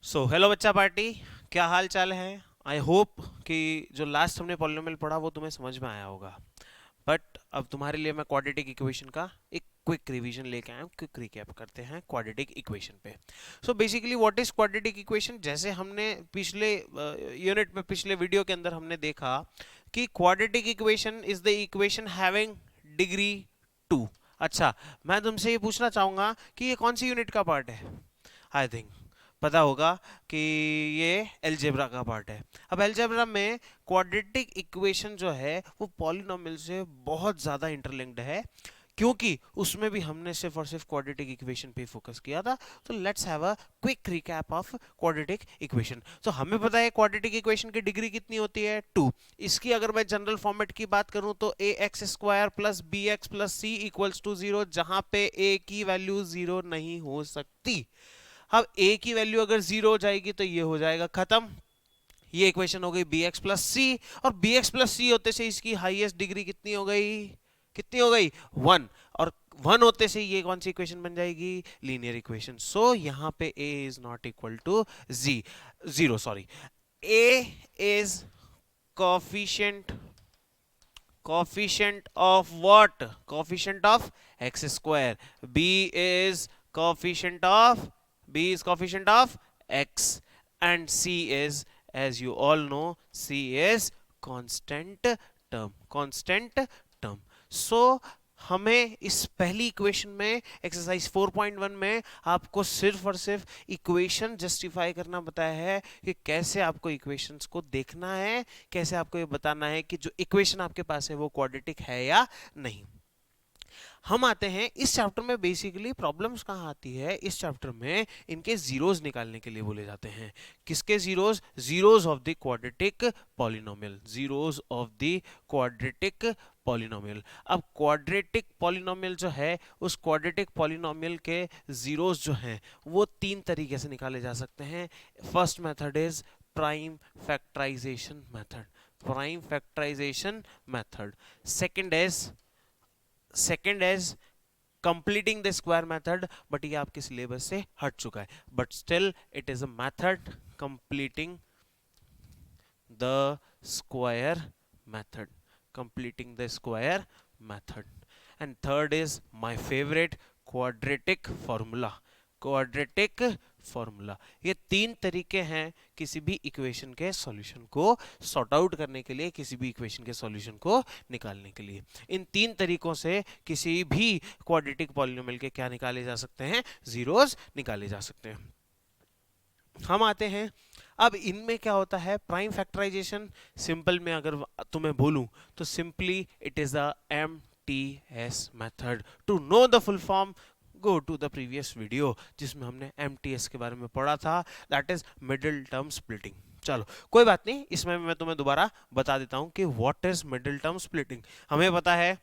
Hello बच्चा party, क्या हाल चाल है। आई होप कि जो लास्ट हमने पॉलिनोमियल पढ़ा वो तुम्हें समझ में आया होगा। बट अब तुम्हारे लिए मैं क्वाड्रेटिक इक्वेशन का एक क्विक रिवीजन लेके आया हूँ। क्विक रिकैप करते हैं क्वाड्रेटिक इक्वेशन पे। Basically what is quadratic equation, जैसे हमने पिछले यूनिट में, पिछले वीडियो के अंदर हमने देखा कि quadratic equation is the equation having degree 2। अच्छा, मैं तुमसे ये पूछना चाहूंगा कि ये कौन सी यूनिट का पार्ट है। आई थिंक पता होगा कि ये अलजेब्रा का पार्ट है। अब अलजेब्रा में क्वाड्रेटिक इक्वेशन जो है वो पॉलिनोमियल से बहुत ज़्यादा इंटरलिंक्ड है, क्योंकि उसमें भी हमने सिर्फ और सिर्फ क्वाड्रेटिक इक्वेशन पे फोकस किया था। तो let's have a quick recap of quadratic equation. तो हमें पता है क्वाड्रेटिक इक्वेशन की डिग्री कितनी होती है, 2। इसकी अगर मैं जनरल फॉर्मेट की बात करूं तो A X square plus B X plus C equals to 0, जहां पे ए की वैल्यू 0 नहीं हो सकती। अब a की वैल्यू अगर 0 हो जाएगी तो ये हो जाएगा खत्म। ये इक्वेशन हो गई बी एक्स प्लस सी, और बी एक्स प्लस सी होते से इसकी हाईएस्ट डिग्री कितनी हो गई, कितनी हो गई, 1। और 1 होते से ये कौन सी इक्वेशन बन जाएगी, लीनियर इक्वेशन। यहाँ पे a is not equal to G 0, sorry. a is coefficient, coefficient of what, coefficient of x square. b is coefficient of, b is coefficient of x, and c is, as you all know, c is constant term, constant term. So हमें इस पहली equation में, exercise 4.1 में, आपको सिर्फ और सिर्फ equation justify करना बताया है कि कैसे आपको इक्वेशंस को देखना है, कैसे आपको ये बताना है कि जो इक्वेशन आपके पास है वो क्वाड्रेटिक है या नहीं। हम आते हैं इस चैप्टर में। बेसिकली प्रॉब्लम्स कहाँ आती है इस चैप्टर में, इनके जीरोस निकालने के लिए बोले जाते हैं। किसके zeros, zeros of the quadratic polynomial, zeros of the quadratic polynomial. अब क्वाड्रेटिक पॉलिनोमियल जो है, उस क्वाड्रेटिक पॉलिनोमियल के जीरोस जो हैं वो 3 तरीके से निकाले जा सकते हैं। First method is prime factorisation method, prime factorisation method. Second is completing the square method, but ये आपके सिलेबस से हट चुका है, but still it is a method, completing the square method, completing the square method. And third is my favourite, quadratic formula, quadratic formula. ये 3 तरीके हैं किसी भी इक्वेशन के सॉल्यूशन को सॉर्ट आउट करने के लिए, किसी भी इक्वेशन के सॉल्यूशन को निकालने के लिए। इन 3 तरीकों से किसी भी क्वाड्रेटिक पॉलिनोमियल के क्या निकाले जा सकते हैं, जीरोस निकाले जा सकते हैं। हम आते हैं, अब इनमें क्या होता है, प्राइम फैक्टराइजेशन सिंपल में अगर तुम्हें बोलूं तो simply it is the MTS method. To know the full form, go to the previous video जिसमें हमने MTS के बारे में पढ़ा था, that is middle term splitting. चलो कोई बात नहीं, इसमें मैं तुम्हें दोबारा बता देता हूं कि what is middle term splitting. हमें पता है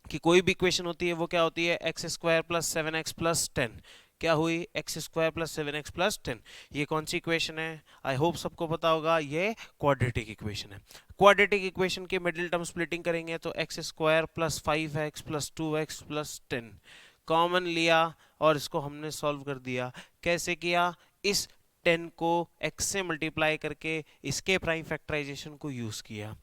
कि कोई भी इक्वेशन होती है वो क्या होती है, x square plus 7x plus 10। क्या हुई, x square plus 7x plus 10। ये कौन सी इक्वेशन है, आई होप सबको पता होगा, ये क्वाड्रेटिक इक्वेशन है। क्वाड्रेटिक इक्वेशन के मिडिल टर्म स्प्लिटिंग करेंगे तो x square plus 5x plus 2x plus 10 common लिया और इसको हमने सॉल्व कर दिया। कैसे किया, इस 10 को x से मल्टीप्लाई करके इसके प्राइम फैक्टराइजेशन को यूज किया।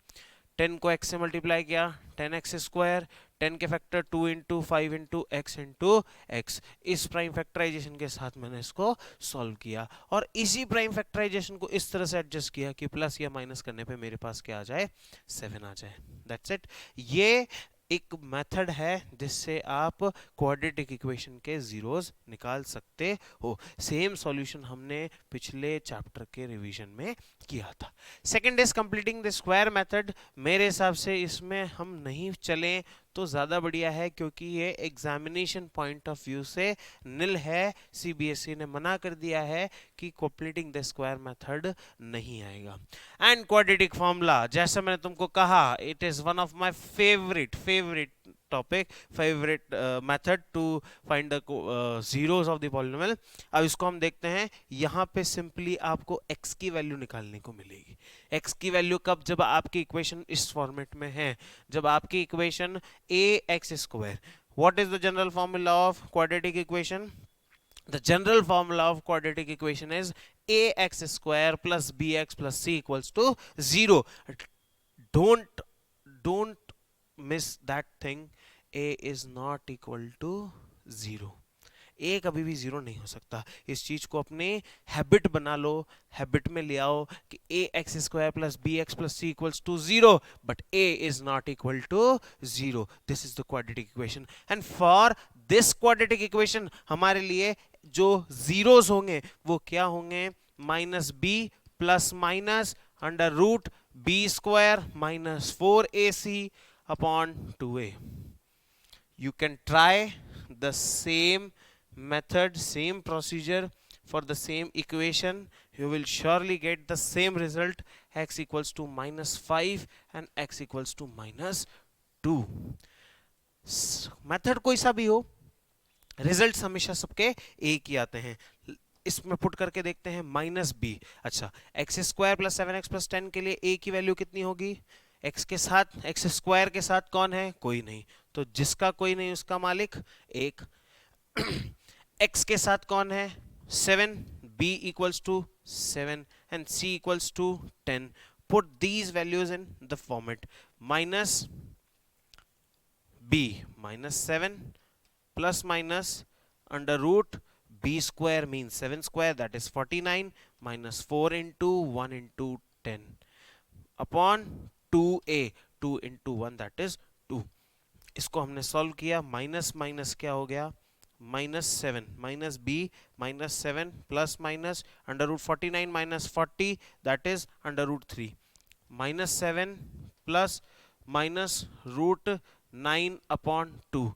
10 को x से मल्टीप्लाई किया, 10x स्क्वायर, 10 के factor 2 into 5 into x into x. इस प्राइम फैक्टराइजेशन के साथ मैंने इसको सॉल्व किया, और इसी प्राइम फैक्टराइजेशन को इस तरह से एडजस्ट किया कि प्लस या माइनस करने पे मेरे पास क्या आ जाए, 7 आ जाए। That's it. ये एक मेथड है जिससे आप क्वाड्रेटिक इक्वेशन के जीरोस निकाल सकते हो। सेम सॉल्यूशन हमने पिछले चैप्टर के रिवीजन में किया था। Second is completing the square method. मेरे हिसाब से इसमें हम नहीं चलें तो ज़्यादा बढ़िया है, क्योंकि ये एग्जामिनेशन पॉइंट ऑफ व्यू से निल है। सीबीएसई ने मना कर दिया है कि कंप्लीटिंग द स्क्वायर मेथड नहीं आएगा। एंड क्वाड्रेटिक फॉर्मूला, जैसे मैंने तुमको कहा, it is one of my favourite topic, favourite method to find the zeros of the polynomial. अब इसको हम देखते हैं। यहाँ पे सिंपली आपको x की वैल्यू निकालने को मिलेगी। x की वैल्यू कब, जब आपकी इक्वेशन इस फॉर्मेट में है, जब आपकी equation ax square, what is the general formula of quadratic equation, The general formula of quadratic equation is ax square plus bx plus c equals to 0. Don't don't miss that thing. A is not equal to 0. ए कभी भी zero नहीं हो सकता. इस चीज को अपने habit बना लो, हैबिट में ले आओ कि A X square plus B X plus C equals to zero, but A is not equal to zero. This is the quadratic equation. And for this quadratic equation हमारे लिए जो जीरोस होंगे वो क्या होंगे? Minus B plus minus under root B square minus 4ac upon 2a. You can try the same method, same procedure for the same equation. You will surely get the same result. X equals to minus 5 and x equals to minus 2. Method कोई सा भी हो, result हमेशा सबके एक ही आते हैं. इसमें पुट करके देखते हैं माइनस बी. अच्छा, x square plus 7x plus 10 के लिए a की वैल्यू कितनी होगी? x के साथ, एक्स स्क्वायर के साथ कौन है? कोई नहीं. तो जिसका कोई नहीं उसका मालिक एक. x के साथ कौन है? 7. b equals to 7 and c equals to 10. Put these values in the format. Minus b minus 7 plus minus under root b square means 7 square, that is 49, minus 4 into 1 into 10 upon 2a. 2 into 1 that is 2. इसको हमने solve किया. Minus minus क्या हो गया? Minus 7 minus b minus 7 plus minus under root 49 minus 40 that is under root 3. Minus 7 plus minus root 9 upon 2.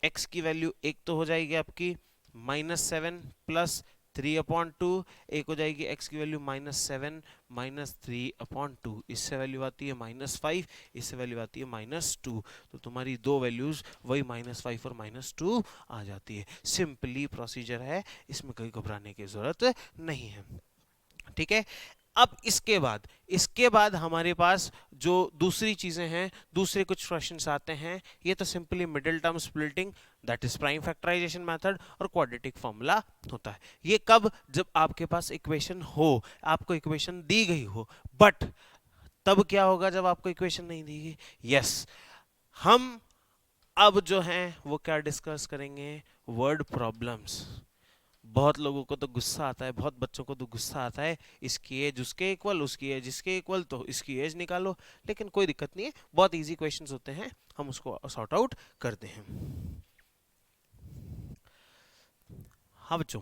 X की value एक तो हो जाएगी आपकी माइनस 7 प्लस 3 अपॉन 2. एक हो जाएगी एक्स की वैल्यू माइनस 7 माइनस 3 अपॉन 2. इससे वैल्यू आती है माइनस 5, इससे वैल्यू आती है माइनस 2. तो तुम्हारी दो वैल्यूज वही माइनस 5 और माइनस 2 आ जाती है. सिंपली प्रोसीजर है, इसमें कोई घबराने की जरूरत नहीं है. ठीक है. अब इसके बाद हमारे पास जो दूसरी चीजें हैं, दूसरे कुछ क्वेश्चंस आते हैं. ये तो simply middle term splitting, that is prime factorisation method और क्वाड्रेटिक फॉर्मूला होता है. ये कब? जब आपके पास इक्वेशन हो, आपको इक्वेशन दी गई हो. बट तब क्या होगा जब आपको इक्वेशन नहीं दी गई? यस, हम अब जो हैं वो क्या डिस्कस करेंगे? Word problems. बहुत लोगों को तो गुस्सा आता है, बहुत बच्चों को तो गुस्सा आता है, इसकी एज उसके इक्वल, उसकी एज इसके इक्वल, तो इसकी एज निकालो. लेकिन कोई दिक्कत नहीं है, बहुत इजी क्वेश्चंस होते हैं, हम उसको सॉर्ट आउट करते हैं. हाँ बच्चों,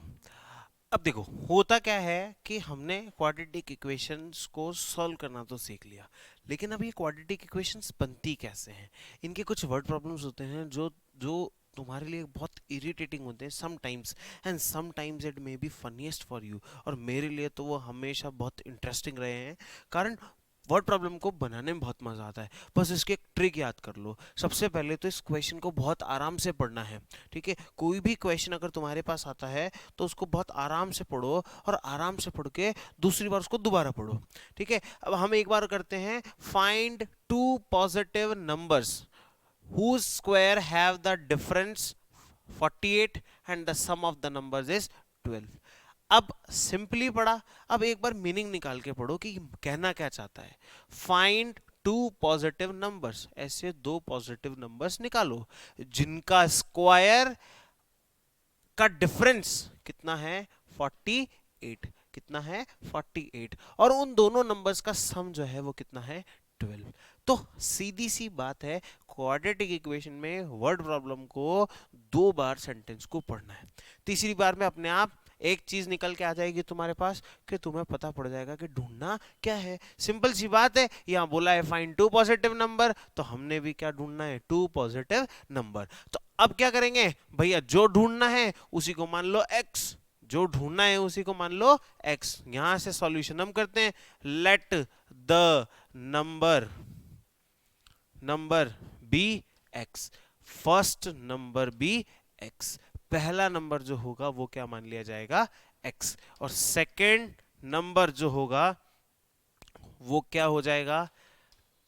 अब देखो होता क्या है कि हमने क्वाड्रेटिक इक्वेशंस को सॉल्व करना तो सीख लिया, लेकिन अब ये क्वाड्रेटिक इक्वेशंस बनती कैसे हैं? इनके कुछ वर्ड प्रॉब्लम्स होते हैं जो जो तुम्हारे लिए बहुत इरिटेटिंग होते हैं sometimes, and sometimes it may be funniest for you. और मेरे लिए तो वो हमेशा बहुत इंटरेस्टिंग रहे हैं, कारण वर्ड प्रॉब्लम को बनाने में बहुत मजा आता है. बस इसकी एक ट्रिक याद कर लो. सबसे पहले तो इस क्वेश्चन को बहुत आराम से पढ़ना है. ठीक है, कोई भी क्वेश्चन अगर तुम्हारे पास आता है तो उसको बहुत आराम से पढ़ो, और आराम से पढ़ के दूसरी बार उसको दोबारा पढ़ो. ठीक है, अब हम एक बार करते हैं. Find two positive numbers whose square have the difference 48 and the sum of the numbers is 12. अब सिंपली पढ़ा, अब एक बार मीनिंग निकाल के पढ़ो कि कहना क्या चाहता है. फाइंड टू पॉजिटिव नंबर्स, ऐसे दो पॉजिटिव नंबर्स निकालो जिनका स्क्वायर का डिफरेंस कितना है? 48. कितना है? 48. और उन दोनों नंबर्स का सम जो है वो कितना है? 12. तो सीधी सी बात है, क्वाड्रेटिक इक्वेशन में वर्ड प्रॉब्लम को दो बार सेंटेंस को पढ़ना है. तीसरी बार में अपने आप एक चीज निकल के आ जाएगी तुम्हारे पास कि तुम्हें पता पड़ जाएगा कि ढूंढना क्या है. सिंपल सी बात है, यहां बोला है फाइंड टू पॉजिटिव नंबर, तो हमने भी क्या ढूंढना है? Two positive number. तो अब क्या करेंगे भैया? जो ढूंढना है उसी को मान लो x, जो ढूंढना है उसी को मान लो x. यहां से सॉल्यूशन हम करते हैं. Let the number be x, first number be x. पहला नंबर जो होगा वो क्या मान लिया जाएगा? x. और सेकंड नंबर जो होगा वो क्या हो जाएगा?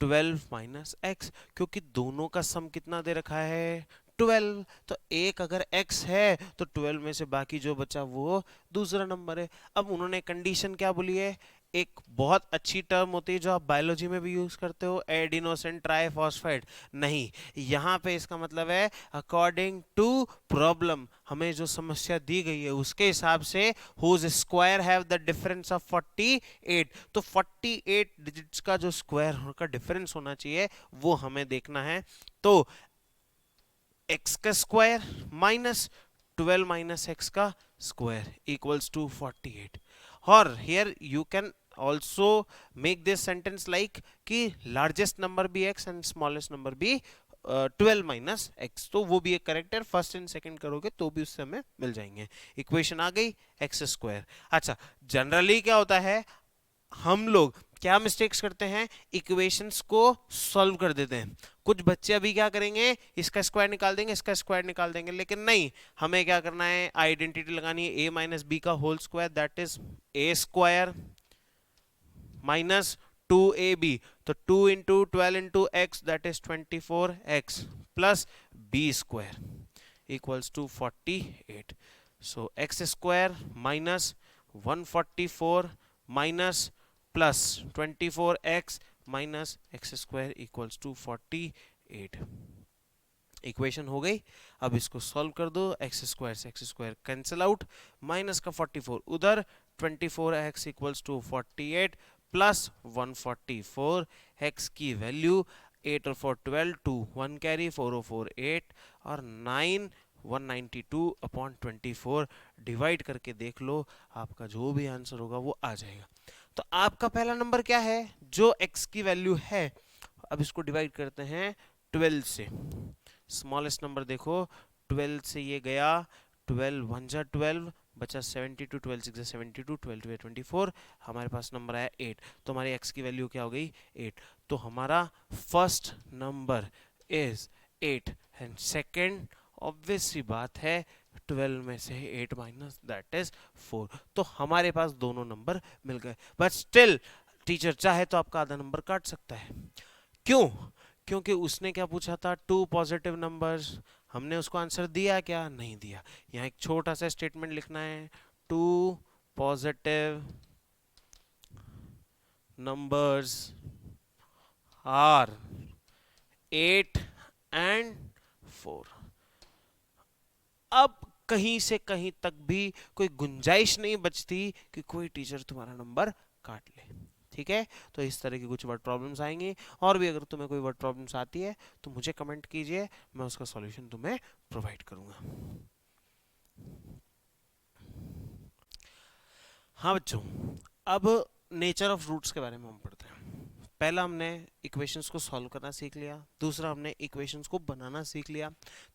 12 माइनस एक्स, क्योंकि दोनों का सम कितना दे रखा है? 12। तो एक अगर x है तो 12 में से बाकी जो बचा वो दूसरा नंबर है। अब उन्होंने कंडीशन क्या बोली है, एक बहुत अच्छी टर्म होती है जो आप बायोलॉजी में भी यूज करते हो, एडिनोसिन ट्राइफॉस्फेट। नहीं, यहाँ पे इसका मतलब है अकॉर्डिंग टू प्रॉब्लम, हमें जो समस्या दी गई है उसके हिसाब से whose square have the difference of 48। तो 48 डिजिट्स का जो स्क्वायर का डिफरेंस होना चाहिए वो हमें देखना है। तो x का स्क्वायर माइनस 12 माइनस एक्स का स्क्वायर इक्वल्स टू 48। और here you can also make this sentence like कि largest number भी x and smallest number भी 12 माइनस एक्स, तो वो भी एक करेक्ट है। फर्स्ट एंड सेकंड करोगे तो भी उससे हमें मिल जाएंगे। इक्वेशन आ गई एक्स स्क्वायर। अच्छा, जनरली क्या होता है, हम लोग क्या मिस्टेक्स करते हैं, इक्वेशंस को सॉल्व कर देते हैं। कुछ बच्चे अभी क्या करेंगे, इसका स्क्वायर निकाल देंगे, इसका स्क्वायर निकाल देंगे, लेकिन नहीं, हमें क्या करना है, आइडेंटिटी लगानी है, a माइनस बी का whole square that is a square minus 2ab। तो 2 into 12 into x that is 24x plus b square equals to 48। So x square minus 144 minus plus 24x minus x square equals to 48। Equation हो गई। अब इसको solve कर दो, x square से x square cancel out, minus का 44 उधर, 24x equals to 48 plus 144, x की वैल्यू 8 और 4 12, 2 1 कैरी, 4 और 4 8 और 9 192 अपॉन 24 डिवाइड करके देख लो, आपका जो भी आंसर होगा वो आ जाएगा। तो आपका पहला नंबर क्या है, जो x की वैल्यू है, अब इसको डिवाइड करते हैं 12 से। स्मॉलेस्ट नंबर देखो, 12 से ये गया, 12 1 जा 12 बचा 72, 12 6 72, 12 2 24, हमारे पास नंबर आया 8। तो हमारी x की वैल्यू क्या हो गई 8। तो हमारा first number is 8 and second obvious सी बात है 12 में से 8 माइनस दैट इज 4। तो हमारे पास दोनों नंबर मिल गए, बट स्टिल टीचर चाहे तो आपका आधा नंबर काट सकता है। क्यों, क्योंकि उसने क्या पूछा था, 2 पॉजिटिव नंबर्स, हमने उसको आंसर दिया क्या, नहीं दिया। यहाँ एक छोटा सा स्टेटमेंट लिखना है, 2 पॉजिटिव नंबर्स आर 8 एंड 4। अब कहीं से कहीं तक भी कोई गुंजाइश नहीं बचती कि कोई टीचर तुम्हारा नंबर काट ले। ठीक है, तो इस तरह की कुछ वर्ड प्रॉब्लम्स आएंगी, और भी अगर तुम्हें कोई वर्ड प्रॉब्लम्स आती है तो मुझे कमेंट कीजिए, मैं उसका सॉल्यूशन तुम्हें प्रोवाइड करूंगा। हाँ बच्चों, अब नेचर ऑफ रूट्स के बारे में हम पढ़ते हैं। पहला हमने इक्वेशंस को सॉल्व करना सीख लिया, दूसरा हमने इक्वेशंस को बनाना सीख लिया,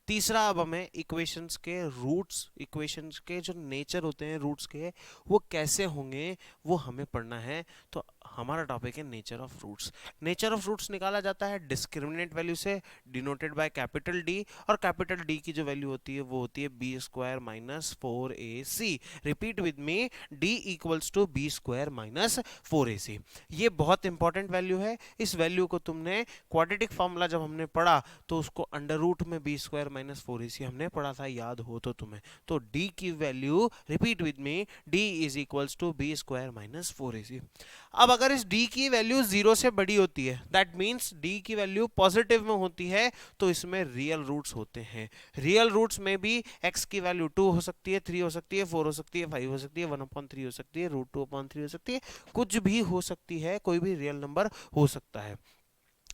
तीसरा अब हमें इक्वेशंस के रूट्स, इक्वेशंस के जो नेचर होते हैं रूट्स के, वो कैसे होंगे वो हमें पढ़ना है। तो हमारा टॉपिक है nature of roots. Nature of roots निकाला जाता है डिस्क्रिमिनेंट वैल्यू से, डिनोटेड बाय कैपिटल डी, और कैपिटल डी की जो वैल्यू होती है वो होती है b square minus 4ac। Repeat with me, D equals to b square minus 4ac। ये बहुत इंपॉर्टेंट वैल्यू है। इस वैल्यू को तुमने क्वाड्रेटिक फॉर्मूला जब हमने पढ़ा तो उसको अंडर रूट में बी स्क्वायर माइनस 4ac हमने पढ़ा था, याद हो तो तुम्हें। तो d की value, repeat with me, d is equals to b square minus 4ac। अब अगर इस d की वैल्यू 0 से बड़ी होती है, दैट मीन्स d की वैल्यू पॉजिटिव में होती है, तो इसमें रियल रूट्स होते हैं। रियल रूट्स में भी x की वैल्यू 2 हो सकती है, 3 हो सकती है, 4 हो सकती है, 5 हो सकती है, 1/3 हो सकती है, √2/3 हो सकती है, कुछ भी हो सकती है, कोई भी रियल नंबर हो सकता है।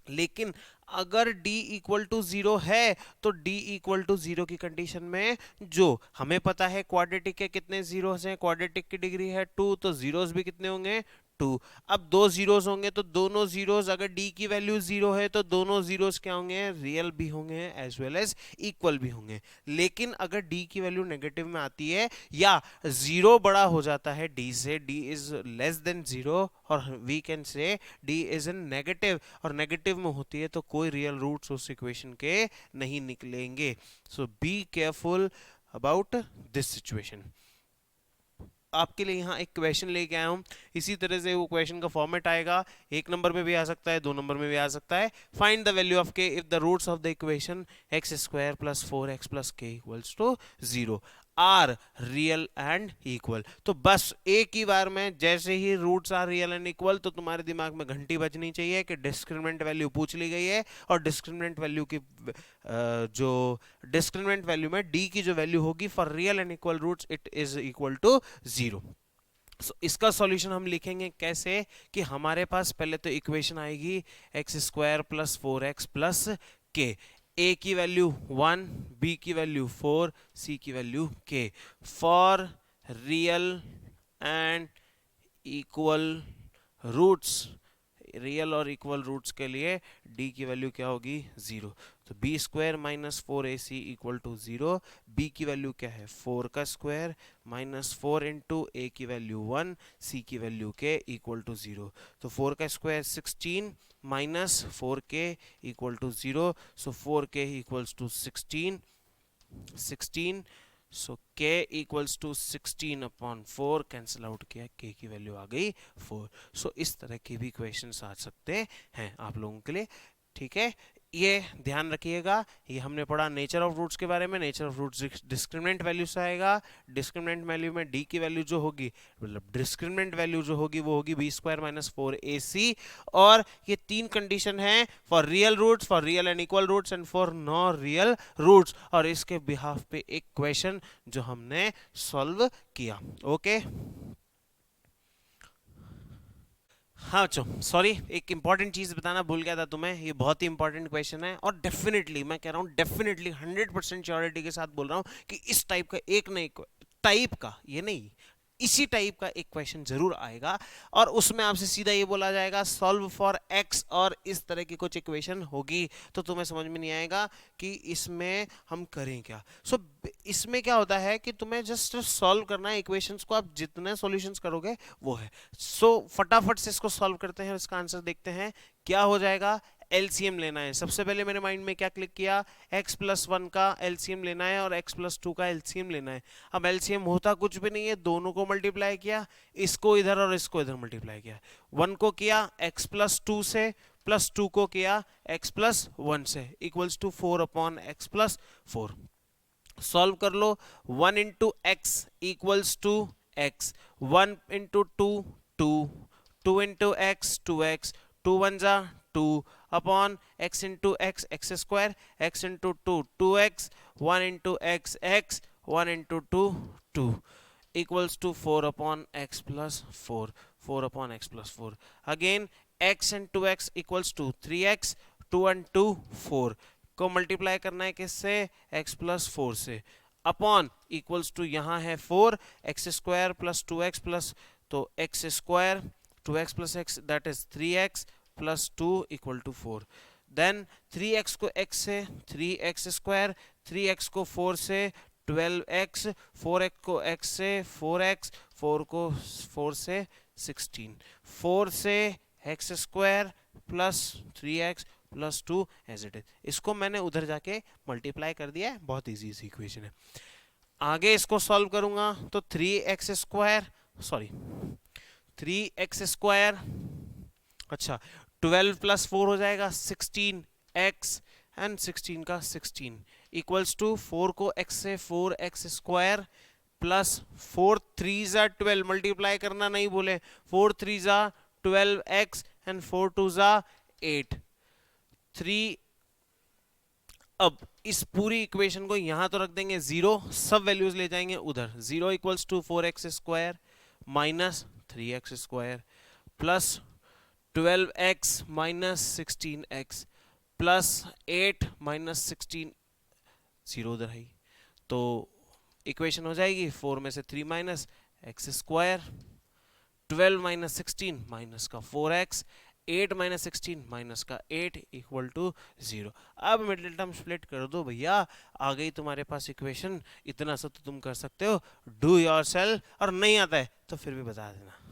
लेकिन अगर d इक्वल टू 0 है तो d इक्वल टू 0 की कंडीशन में, जो हमें पता है क्वाड्रेटिक के कितने जीरोस हैं, क्वाड्रेटिक की डिग्री है 2, तो जीरोस भी कितने होंगे 2। अब दो जीरोस होंगे तो दोनों जीरोस, अगर d की वैल्यू 0 है तो दोनों जीरोस क्या होंगे, रियल भी होंगे एज वेल एज इक्वल भी होंगे। लेकिन अगर d की वैल्यू नेगेटिव में आती है या 0 बड़ा हो जाता है d से, d इज लेस देन 0, और we can say d is in negative, और नेगेटिव में होती है तो कोई रियल रूट्स उस इक्वेशन के नहीं निकलेंगे। So be careful about this situation. आपके लिए यहाँ एक क्वेश्चन लेके आया हूँ, इसी तरह से वो क्वेश्चन का फॉर्मेट आएगा, 1 नंबर में भी आ सकता है, 2 नंबर में भी आ सकता है। Find the value of K if the roots of the equation X square plus 4x plus K equals to 0 are real and equal. तो बस एक ही बार में जैसे ही roots are real and equal तो तुम्हारे दिमाग में घंटी बजनी चाहिए कि डिस्क्रिमिनेंट वैल्यू पूछ ली गई है, और डिस्क्रिमिनेंट वैल्यू की जो डिस्क्रिमिनेंट वैल्यू में डी की जो वैल्यू होगी for real and equal roots it is equal to 0। इसका सॉल्यूशन हम लिखेंगे कैसे कि हमारे पास पहले तो इक्वेशन आएगी x square plus 4x plus K, A की वैल्यू 1, बी की वैल्यू 4, सी की value k for real and equal roots. Real और इक्वल रूट्स के लिए d की वैल्यू क्या होगी 0, तो B square minus 4ac equal to 0। b की वैल्यू क्या है 4 का स्क्वायर माइनस 4 इंटू ए की वैल्यू 1, c की वैल्यू k इक्वल टू 0। तो 4 का square 16 minus 4k equal to 0, so 4k equals to 16 so k equals to 16 upon 4 cancel out किया, k की वैल्यू आ गई 4। सो इस तरह के भी क्वेश्चंस आ सकते हैं आप लोगों के लिए, ठीक है। ये ध्यान रखिएगा, ये हमने पढ़ा नेचर ऑफ रूट्स के बारे में। Nature of roots discriminant value से आएगा, डिस्क्रिमिनेंट वैल्यू में डी की वैल्यू जो होगी, मतलब डिस्क्रिमिनेंट वैल्यू जो होगी वो होगी बी स्क्वायर माइनस 4ac, और ये 3 कंडीशन है for real roots, for real and equal roots and for non real roots, और इसके बिहाफ पे एक क्वेश्चन जो हमने सॉल्व किया। ओके हाँ बच्चों, सॉरी एक इंपॉर्टेंट चीज बताना भूल गया था तुम्हें, ये बहुत ही इंपॉर्टेंट क्वेश्चन है, और डेफिनेटली मैं कह रहा हूँ, डेफिनेटली 100% श्योरिटी के साथ बोल रहा हूँ कि इस टाइप का एक नहीं टाइप का, ये नहीं इसी टाइप का एक क्वेश्चन जरूर आएगा, और उसमें आपसे सीधा ये बोला जाएगा सॉल्व फॉर एक्स, और इस तरह की कुछ इक्वेशन होगी, तो तुम्हें समझ में नहीं आएगा कि इसमें हम करें क्या। सो इसमें क्या होता है कि तुम्हें जस्ट सॉल्व करना है इक्वेशंस को, आप जितने सॉल्यूशंस करोगे वो है। सो फटाफट से इसको सॉल्व करते हैं, इसका आंसर देखते हैं क्या हो जाएगा। एलसीएम लेना है, सबसे पहले मेरे माइंड में क्या क्लिक किया, x प्लस 1 का एलसीएम लेना है और x प्लस 2 का एलसीएम लेना है। अब एलसीएम होता कुछ भी नहीं है, दोनों को मल्टीप्लाई किया, इसको इधर और इसको इधर मल्टीप्लाई किया, 1 को किया x प्लस 2 से, प्लस 2 को किया x प्लस 1 से, equals to 4 upon x plus 4। Solve कर लो, 1 into x equals to x, 1 into 2 2, 2 into x 2x, 2 1 जा 2 upon x into x x square, x into 2 2x, 1 into x x, 1 into 2 2 equals to 4 upon x plus 4, 4 upon x plus 4। Again x and 2x equals to 3x, 2 and 2 4 को multiply करना है किससे, x plus 4 से, upon equals to यहाँ है 4 x square plus 2x plus, तो x square 2x plus x that is 3x plus 2 equal to 4। Then 3x को x से 3x स्क्वायर, 3x को 4 से 12x, 4x को x से 4x, 4 को 4 से 16, 4 से x square plus 3x plus 2 as it is. इसको मैंने उधर जाके मल्टीप्लाई कर दिया है, बहुत इजी सी इक्वेशन है। आगे इसको सॉल्व करूंगा तो 3x square, sorry 3x square, अच्छा 12 प्लस 4 हो जाएगा 16x, एंड 16 का 16 इक्वल्स टू 4 को x से 4x स्क्वायर प्लस 4 3 जा 12, मल्टीप्लाई करना नहीं बोले, 4 3 जा 12x एंड 4 2 जा 8 3। अब इस पूरी इक्वेशन को यहां तो रख देंगे 0, सब वैल्यूज ले जाएंगे उधर, 0 equals to 4x square minus 3x square plus 12x minus 16x plus 8 minus 16, 0 उधर है, तो इक्वेशन हो जाएगी 4 में से 3 minus x square, 12 minus 16 minus का 4x, 8 माइनस 16 माइनस का 8 इक्वल टू 0। अब मिडिल टर्म स्प्लिट कर दो भैया, आ गई तुम्हारे पास इक्वेशन। इतना सा तो तुम कर सकते हो, डू योरसेल्फ, और नहीं आता है तो फिर भी बता देना।